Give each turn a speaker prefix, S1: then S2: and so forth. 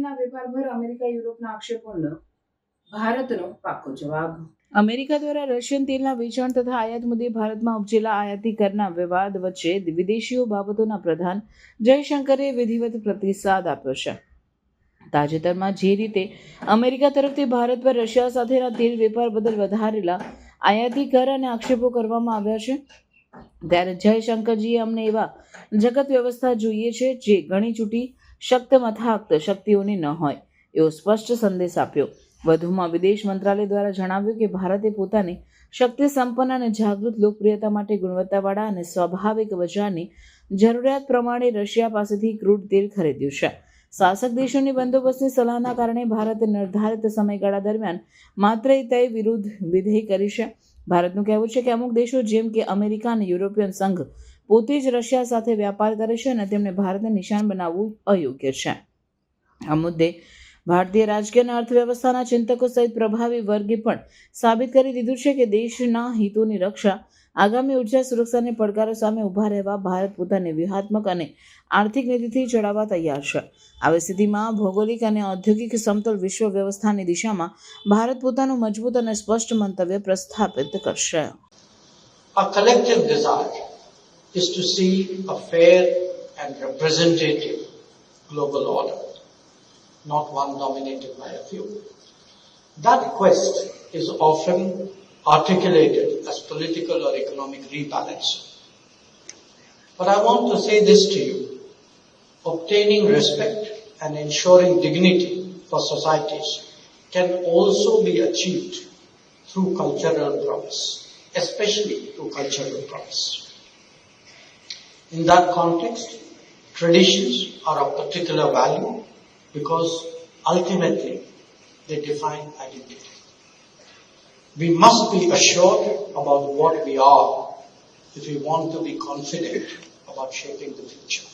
S1: તેલના વેપાર પર અમેરિકા યુરોપના આક્ષેપોનો ભારતનો પાકો જવાબ. અમેરિકા દ્વારા રશિયન તેલના વેચાણ તથા આયાત મુદ્દે ભારતમાં ઉપજેલા આયાતી કરના વિવાદ વચ્ચે વિદેશીઓ બાબતોના પ્રધાન જયશંકરે વિધિવત પ્રતિસાદ આપ્યો છે. તાજેતરમાં જે રીતે અમેરિકા તરફથી ભારત પર રશિયા સાથેના તેલ વેપાર બદલ વધારેલા આયાતી કર અને આક્ષેપો કરવામાં આવ્યા છે, ત્યારે જયશંકરજીએ અમને એવા જગત વ્યવસ્થા જોઈએ છે જે ગણી ચૂંટી શક્તિમથાક્ત શક્તિઓની ન હોય એવો સ્પષ્ટ સંદેશ આપ્યો. વધુમાં વિદેશ મંત્રાલય દ્વારા જણાવ્યું કે ભારતે પોતાની શક્તિ સંપન્ન અને જાગૃત લોકપ્રિયતા માટે ગુણવત્તાવાળા અને સ્વાભાવિક બજારની જરૂરિયાત પ્રમાણે રશિયા પાસેથી ક્રૂડ તેલ ખરીદ્યું છે. શાસક દેશોની બંદોબસ્તની સલાહના કારણે ભારતે નિર્ધારિત સમયગાળા દરમિયાન માત્ર તે વિરુદ્ધ વિધેય કરી છે. ભારતનું કહેવું છે કે અમુક દેશો જેમ કે અમેરિકા અને યુરોપિયન સંઘ પોતે જ રશિયા સાથે વ્યાપાર કરે છે અને તેમને ભારતને નિશાન બનાવવું અયોગ્ય છે. આ મુદ્દે ભારતીય રાજકીય અને અર્થવ્યવસ્થાના ચિંતકો સહિત પ્રભાવી વર્ગે પણ સાબિત કરી દીધું છે કે દેશના હિતોની રક્ષા, આગામી ઉર્જા સુરક્ષાને પડકારો સામે ઊભા રહેવા ભારત પોતાની વ્યૂહાત્મક અને આર્થિક નીતિથી ચડાવવા તૈયાર છે. આવી સ્થિતિમાં ભૌગોલિક અને ઔદ્યોગિક સમતોલ વિશ્વ વ્યવસ્થાની દિશામાં ભારત પોતાનું મજબૂત અને સ્પષ્ટ મંતવ્ય પ્રસ્થાપિત કરશે.
S2: Our collective desire is to see a fair and representative global order, not one dominated by a few. That quest is often articulated as political or economic rebalancing. But I want to say this to you: obtaining respect and ensuring dignity for societies can also be achieved through cultural progress, especially through cultural progress. In that context, traditions are of particular value because ultimately they define identity. We must be assured about what we are if we want to be confident about shaping the future.